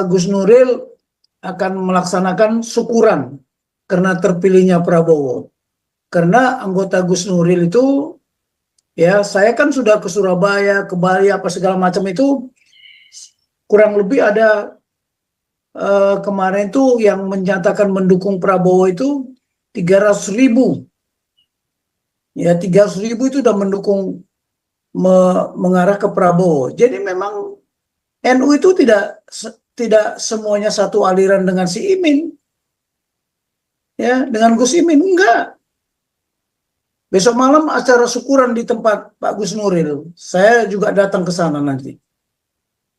Gus Nuril akan melaksanakan syukuran karena terpilihnya Prabowo. Karena anggota Gus Nuril itu, ya saya kan sudah ke Surabaya, ke Bali, apa segala macam itu, kurang lebih ada kemarin itu yang menyatakan mendukung Prabowo itu 300.000. Ya 300.000 itu udah mendukung mengarah ke Prabowo. Jadi memang NU itu tidak semuanya satu aliran dengan si Imin, ya dengan Gus Imin enggak. Besok malam acara syukuran di tempat Pak Gus Nuril. Saya juga datang ke sana nanti.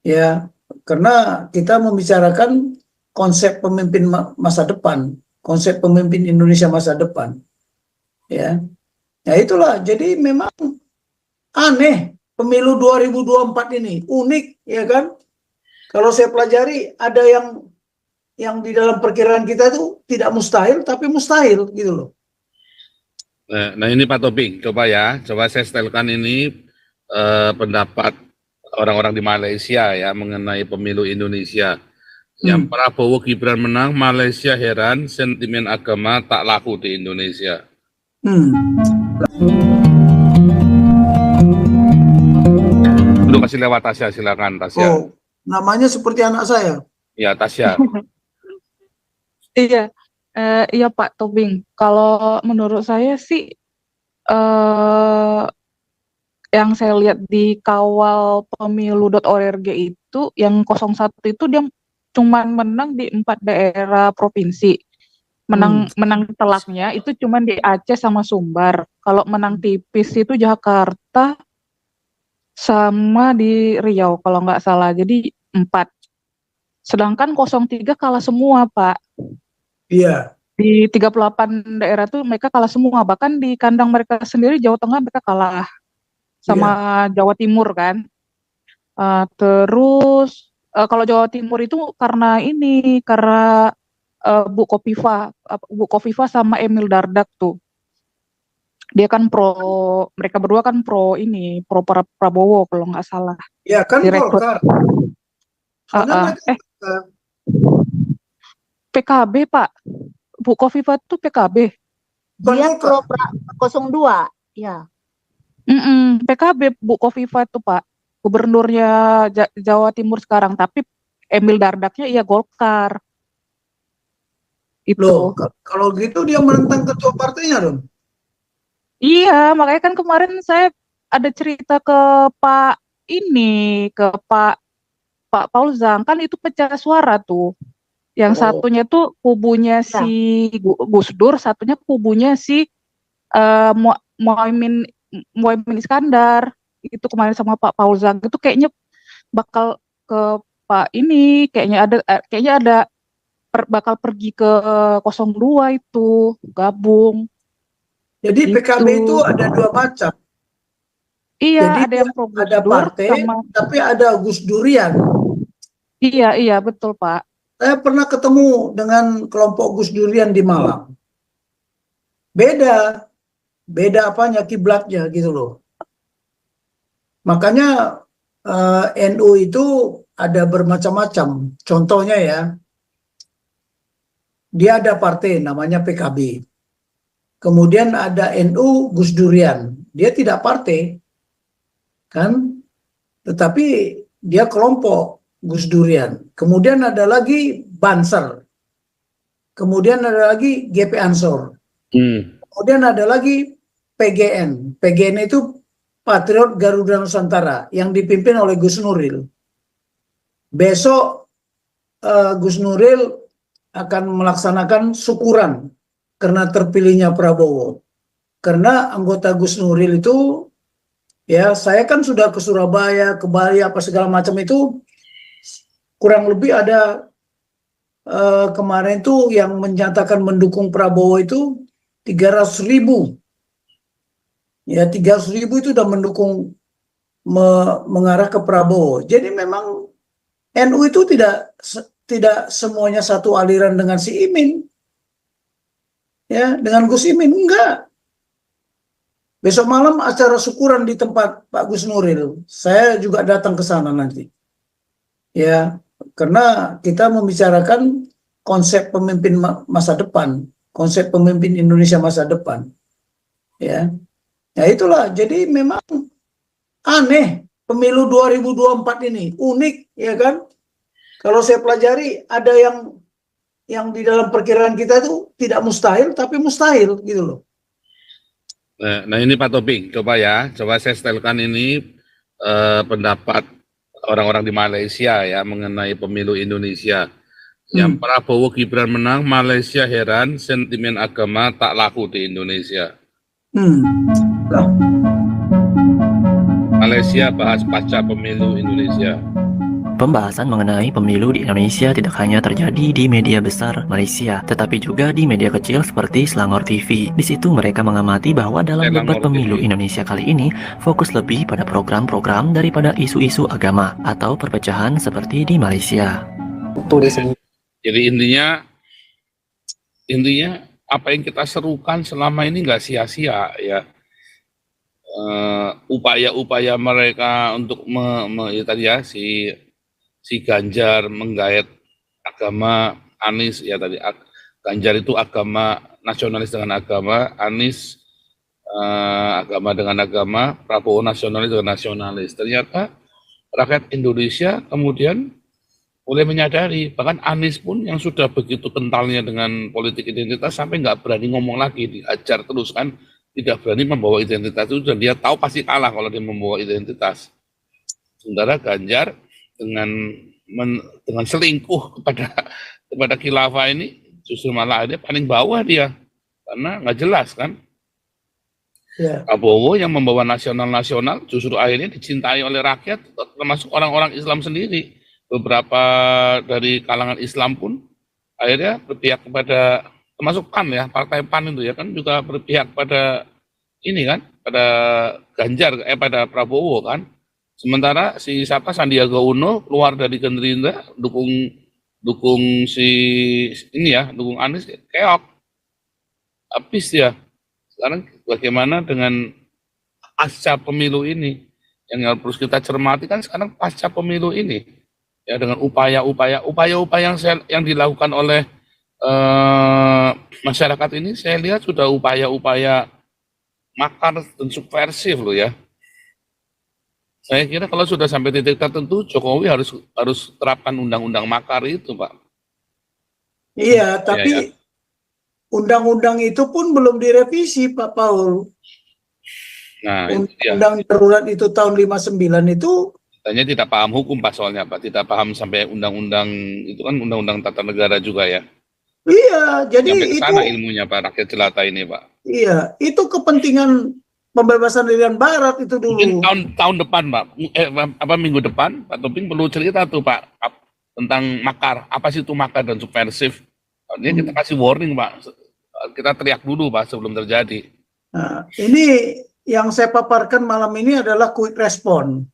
Ya, karena kita membicarakan konsep pemimpin masa depan, konsep pemimpin Indonesia masa depan. Ya. Ya itulah. Jadi memang aneh pemilu 2024 ini, unik ya kan? Kalau saya pelajari ada yang di dalam perkiraan kita itu tidak mustahil tapi mustahil gitu loh. Nah ini Pak Tobing, coba saya setelkan ini pendapat orang-orang di Malaysia ya mengenai pemilu Indonesia. Yang Prabowo Gibran menang, Malaysia heran, sentimen agama tak laku di Indonesia. Lu kasih lewat Tasya, silakan Tasya. Oh, namanya seperti anak saya. Ya Tasya. Iya. Iya Pak Tobing, kalau menurut saya sih yang saya lihat di kawal pemilu.org itu yang 01 itu dia cuman menang di 4 daerah provinsi. Menang telaknya itu cuman di Aceh sama Sumbar. Kalau menang tipis itu Jakarta sama di Riau kalau nggak salah. Jadi 4. Sedangkan 03 kalah semua, Pak. Iya. Di 38 daerah tuh mereka kalah semua, bahkan di kandang mereka sendiri Jawa Tengah mereka kalah sama Jawa Timur kan. Terus kalau Jawa Timur itu karena Bu Kofifa sama Emil Dardak tuh. Dia kan mereka berdua kan pro Prabowo kalau nggak salah. Ya kan Golkar. PKB Pak. Bu Kofifa tuh PKB. Dia pro 02, ya. PKB Bu Kofifa tuh Pak, gubernurnya Jawa Timur sekarang, tapi Emil Dardaknya iya Golkar. Itu. Loh, kalau gitu dia menentang ketua partainya dong. Iya, makanya kan kemarin saya ada cerita ke Pak Paulzang, kan itu pecah suara tuh. Yang satunya tuh kubunya si Gus Dur, satunya kubunya si Muhaimin Iskandar. Itu kemarin sama Pak Paulzang itu kayaknya bakal ke kayaknya ada bakal pergi ke 02 itu gabung. Jadi PKB itu ada 2 macam. Iya, jadi ada yang pro Gus ada Dur partai tapi ada Gus Durian. Iya betul Pak. Saya pernah ketemu dengan kelompok Gus Durian di Malang. Beda apanya, kiblatnya gitu loh. Makanya NU itu ada bermacam-macam. Contohnya ya, dia ada partai namanya PKB. Kemudian ada NU Gus Durian. Dia tidak partai, kan? Tetapi dia kelompok Gus Durian. Kemudian ada lagi Banser. Kemudian ada lagi GP Ansor. Kemudian ada lagi PGN. PGN itu Patriot Garuda Nusantara yang dipimpin oleh Gus Nuril. Besok Gus Nuril akan melaksanakan syukuran karena terpilihnya Prabowo. Karena anggota Gus Nuril itu, ya saya kan sudah ke Surabaya, ke Bali, apa segala macam itu, kurang lebih ada kemarin itu yang menyatakan mendukung Prabowo itu 300.000. Ya 300.000 itu udah mendukung mengarah ke Prabowo. Jadi memang NU itu tidak semuanya satu aliran dengan si Imin. Ya, dengan Gus Imin enggak. Besok malam acara syukuran di tempat Pak Gus Nuril. Saya juga datang ke sana nanti. Ya, karena kita membicarakan konsep pemimpin masa depan, konsep pemimpin Indonesia masa depan. Ya, ya itulah. Jadi memang aneh pemilu 2024 ini, unik, ya kan? Kalau saya pelajari ada yang di dalam perkiraan kita itu tidak mustahil, tapi mustahil gitu loh. Nah ini Pak Toping, coba saya setelkan ini pendapat orang-orang di Malaysia ya mengenai pemilu Indonesia. Yang Prabowo Gibran menang, Malaysia heran, sentimen agama tak laku di Indonesia. Lah, Malaysia bahas pasca pemilu Indonesia. Pembahasan mengenai pemilu di Indonesia tidak hanya terjadi di media besar Malaysia, tetapi juga di media kecil seperti Selangor TV. Di situ mereka mengamati bahwa dalam debat pemilu Indonesia kali ini fokus lebih pada program-program daripada isu-isu agama atau perpecahan seperti di Malaysia. Jadi intinya apa yang kita serukan selama ini nggak sia-sia ya. Upaya-upaya mereka untuk si Ganjar menggait agama, Anies ya tadi Ganjar itu agama nasionalis dengan agama, Anies agama dengan agama, Prabowo nasionalis dengan nasionalis. Ternyata rakyat Indonesia kemudian mulai menyadari, bahkan Anies pun yang sudah begitu kentalnya dengan politik identitas sampai nggak berani ngomong lagi, diajar terus kan, tidak berani membawa identitas itu dan dia tahu pasti kalah kalau dia membawa identitas. Sementara Ganjar dengan selingkuh kepada khilafah ini justru malah dia paling bawah dia karena nggak jelas kan. Prabowo yang membawa nasional justru akhirnya dicintai oleh rakyat termasuk orang-orang Islam sendiri. Beberapa dari kalangan Islam pun akhirnya berpihak kepada, termasuk PAN ya, partai PAN itu ya kan juga berpihak pada ini kan, pada Ganjar, pada Prabowo kan. Sementara si Sandiaga Uno keluar dari Gerindra dukung dukung Anies, keok. Habis ya. Sekarang bagaimana dengan pasca pemilu ini? Yang harus kita cermati kan sekarang pasca pemilu ini. Ya dengan upaya-upaya yang dilakukan oleh masyarakat ini saya lihat sudah upaya-upaya makar dan subversif loh ya. Saya kira kalau sudah sampai titik tertentu, Jokowi harus terapkan undang-undang makar itu, Pak. Iya, tapi undang-undang itu pun belum direvisi, Pak Paul. Nah, undang darurat itu tahun 59 itu. Katanya tidak paham hukum, Pak, soalnya, Pak. Tidak paham sampai undang-undang, itu kan undang-undang tata negara juga ya. Iya, jadi sampai ke sana ilmunya, Pak, rakyat jelata ini, Pak. Iya, itu kepentingan pembebasan Irian Barat itu dulu. Mungkin tahun depan, Pak, minggu depan, Pak Toping perlu cerita tuh, Pak, tentang makar. Apa sih itu makar dan subversif? Ini kita kasih warning, Pak. Kita teriak dulu, Pak, sebelum terjadi. Nah, ini yang saya paparkan malam ini adalah quick response.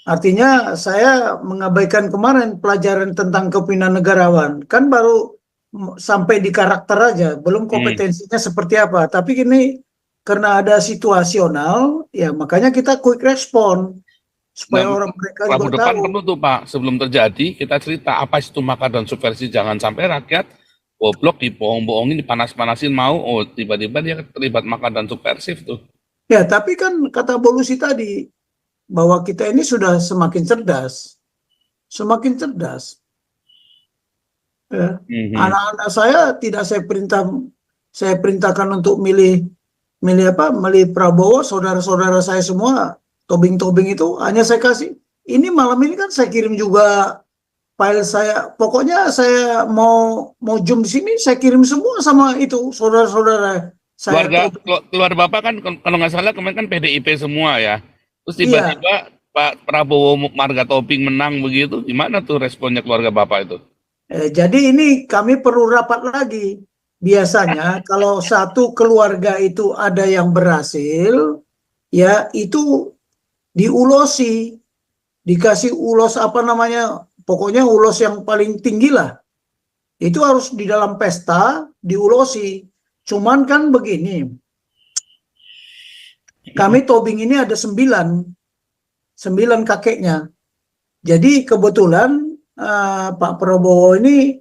Artinya saya mengabaikan kemarin pelajaran tentang kepemimpinan negarawan. Kan baru sampai di karakter aja, belum kompetensinya seperti apa. Tapi ini karena ada situasional, ya makanya kita quick respon supaya orang mereka juga tahu. Depan perlu tuh Pak, sebelum terjadi kita cerita apa itu makar dan subversi, jangan sampai rakyat goblok dibohong-bohongin, dipanas-panasin mau, tiba-tiba dia terlibat makar dan subversif tuh. Ya tapi kan kata Bolusi tadi bahwa kita ini sudah semakin cerdas, Ya. Anak-anak saya tidak saya perintahkan untuk milih Prabowo. Saudara-saudara saya semua tobing itu hanya saya kasih. Ini malam ini kan saya kirim juga file saya. Pokoknya saya mau zoom di sini, saya kirim semua sama itu saudara-saudara saya. Keluar Bapak kan kalau nggak salah kemarin kan PDIP semua ya. Terus tiba-tiba Pak Prabowo marga toping menang begitu, gimana tuh responnya keluarga Bapak itu? Jadi ini kami perlu rapat lagi. Biasanya kalau satu keluarga itu ada yang berhasil, ya itu diulosi, dikasih ulos pokoknya ulos yang paling tinggi lah. Itu harus di dalam pesta diulosi. Cuman kan begini, kami tobing ini ada 9 kakeknya. Jadi kebetulan Pak Prabowo ini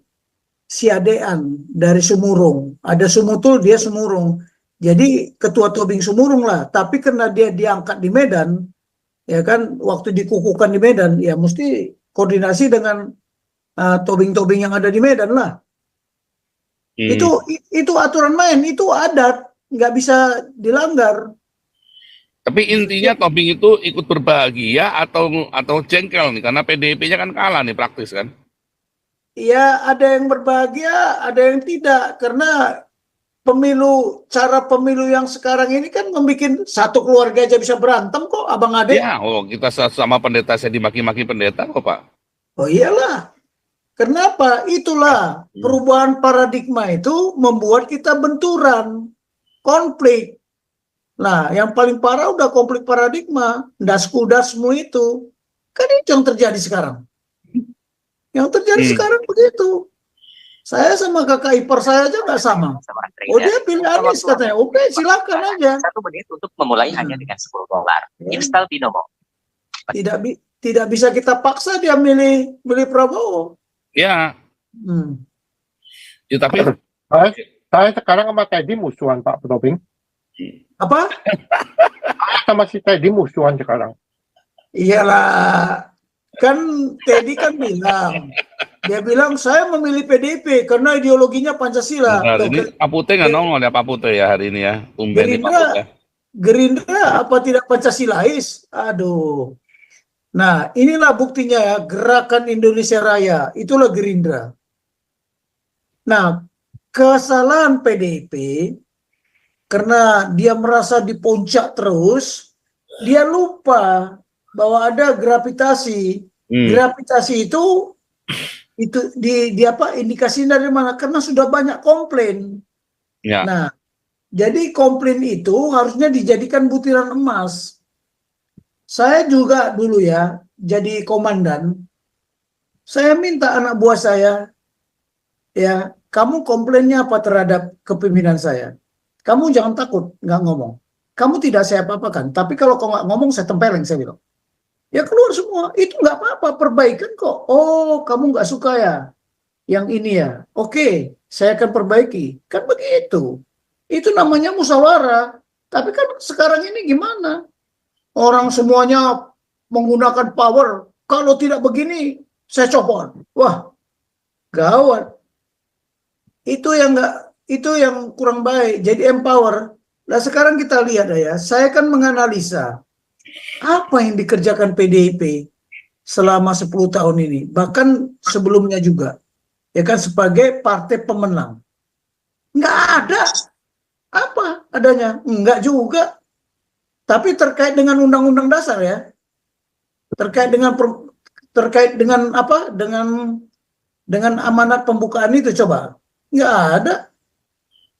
siadean dari Sumurung. Ada Sumutul, dia Sumurung. Jadi ketua tobing Sumurung lah. Tapi karena dia diangkat di Medan, ya kan, waktu dikukuhkan di Medan, ya mesti koordinasi dengan tobing-tobing yang ada di Medan lah. Itu aturan main, itu adat, nggak bisa dilanggar. Tapi intinya tobing itu ikut berbahagia atau jengkel nih, karena PDIP-nya kan kalah nih praktis kan? Ya, ada yang berbahagia, ada yang tidak, karena cara pemilu yang sekarang ini kan membuat satu keluarga aja bisa berantem kok, abang ade. Ya, kita sama pendeta saya dimaki-maki pendeta kok Pak. Oh iyalah, kenapa? Itulah perubahan paradigma itu membuat kita benturan, konflik. Nah, yang paling parah udah konflik paradigma, das-kudasmu itu. Kan itu yang terjadi sekarang. Yang terjadi sekarang begitu. Saya sama kakak ipar saya aja nggak sama. Oh dia pilih Anies katanya. Oke, silakan aja. 1 menit untuk memulai hanya dengan $10. Install Binomo. Tidak bisa kita paksa dia milih Prabowo. Ya. Ya tapi Saya sekarang sama Teddy musuhan Pak Tobing. Apa? Sama si Teddy musuhan sekarang. Iyalah, kan Teddy kan bilang, dia bilang saya memilih PDIP karena ideologinya Pancasila. Benar, ini Pak Putih nggak nongol ya Pak Putih ya hari ini ya. Tumben nih Pak Putih. Gerindra apa tidak Pancasilais? Aduh. Nah, inilah buktinya ya, Gerakan Indonesia Raya, itulah Gerindra. Nah, kesalahan PDIP karena dia merasa di puncak terus, dia lupa bahwa ada gravitasi. Gravitasi itu indikasi dari mana? Karena sudah banyak komplain. Ya. Nah, jadi komplain itu harusnya dijadikan butiran emas. Saya juga dulu ya, jadi komandan. Saya minta anak buah saya, ya, kamu komplainnya apa terhadap kepemimpinan saya? Kamu jangan takut, nggak ngomong. Kamu tidak saya apa-apakan. Tapi kalau kau nggak ngomong, saya tempeleng, saya bilang. Ya keluar semua. Itu nggak apa-apa, perbaikan kok. Oh, kamu nggak suka ya? Yang ini ya? Oke, saya akan perbaiki. Kan begitu. Itu namanya musyawarah. Tapi kan sekarang ini gimana? Orang semuanya menggunakan power. Kalau tidak begini, saya copot. Wah, gawat. Itu yang kurang baik. Jadi empower. Nah sekarang kita lihat ya, saya kan menganalisa apa yang dikerjakan PDIP selama 10 tahun ini, bahkan sebelumnya juga, ya kan, sebagai partai pemenang. Nggak ada apa adanya, nggak juga. Tapi terkait dengan undang-undang dasar ya, terkait dengan apa, dengan amanat pembukaan itu, coba nggak ada.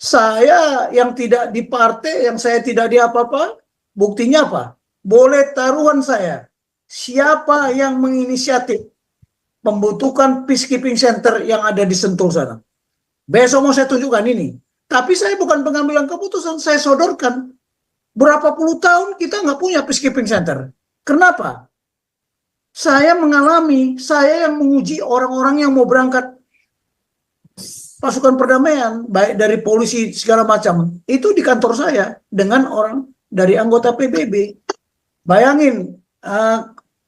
Saya yang tidak di partai, yang saya tidak di apa-apa, buktinya apa? Boleh taruhan saya. Siapa yang menginisiatif membutuhkan peacekeeping center yang ada di Sentul sana? Besok mau saya tunjukkan ini. Tapi saya bukan pengambilan keputusan, saya sodorkan. Berapa puluh tahun kita nggak punya peacekeeping center. Kenapa? Saya mengalami, saya yang menguji orang-orang yang mau berangkat pasukan perdamaian, baik dari polisi segala macam, itu di kantor saya dengan orang dari anggota PBB. Bayangin,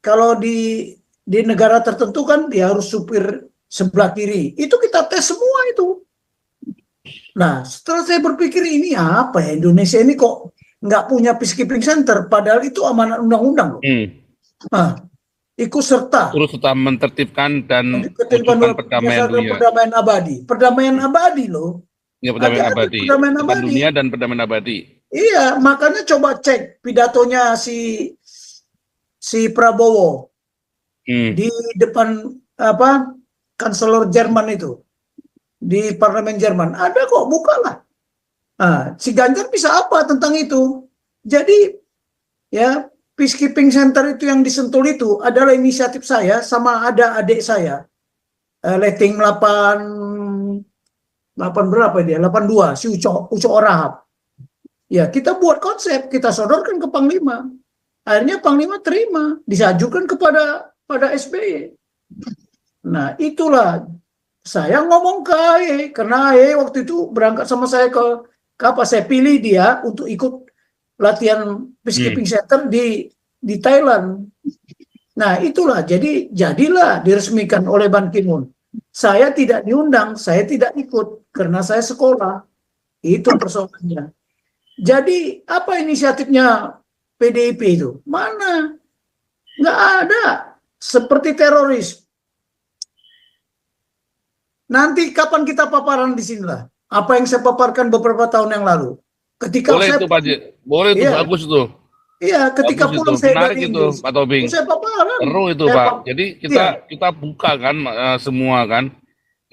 kalau di negara tertentu kan dia harus supir sebelah kiri. Itu kita tes semua itu. Nah, setelah saya berpikir ini apa ya, Indonesia ini kok nggak punya peacekeeping center, padahal itu amanat undang-undang loh. Nah, ikut serta terus kita menertibkan dan wujudkan perdamaian dunia. Perdamaian abadi loh. Ya, perdamaian abadi. Perdamaian abadi. Dunia dan perdamaian abadi. Iya, makanya coba cek pidatonya si Prabowo di depan apa, kanselor Jerman itu, di parlemen Jerman. Ada kok, bukalah. Nah, si Ganjar bisa apa tentang itu? Jadi ya, peacekeeping center itu yang di Sentul itu adalah inisiatif saya sama ada adik saya. Letting 8 berapa dia? 82, si Uco Orahap. Ya, kita buat konsep, kita sodorkan ke Panglima. Akhirnya Panglima terima, disajukan pada SBY. Nah, itulah saya ngomong ke AE, karena AE waktu itu berangkat sama saya ke apa, saya pilih dia untuk ikut latihan peacekeeping center di Thailand. Nah, itulah jadilah diresmikan oleh Ban Ki-moon. Saya tidak diundang, saya tidak ikut karena saya sekolah. Itu persoalannya. Jadi apa inisiatifnya PDIP itu? Mana? Nggak ada. Seperti teroris. Nanti kapan kita paparan di sinilah? Apa yang saya paparkan beberapa tahun yang lalu. Ketika Boleh saya itu Pak Ji. Boleh itu, Iya. bagus tuh. Iya, ketika Bagus pulang itu. saya Menarik dari itu Inggris, Pak Tobing. saya paparan. Seru itu Saya Pak. pap- Jadi Iya. kita buka kan semua kan.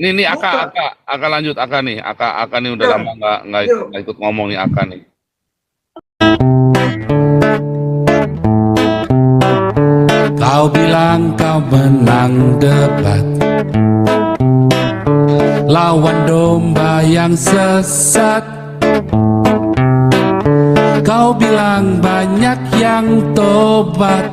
Ini Buka. Aka lanjut Aka nih. Aka nih udah Ya. lama nggak Yuk. ikut ngomong nih Aka nih. Kau bilang kau menang debat, lawan domba yang sesat. Kau bilang banyak yang tobat.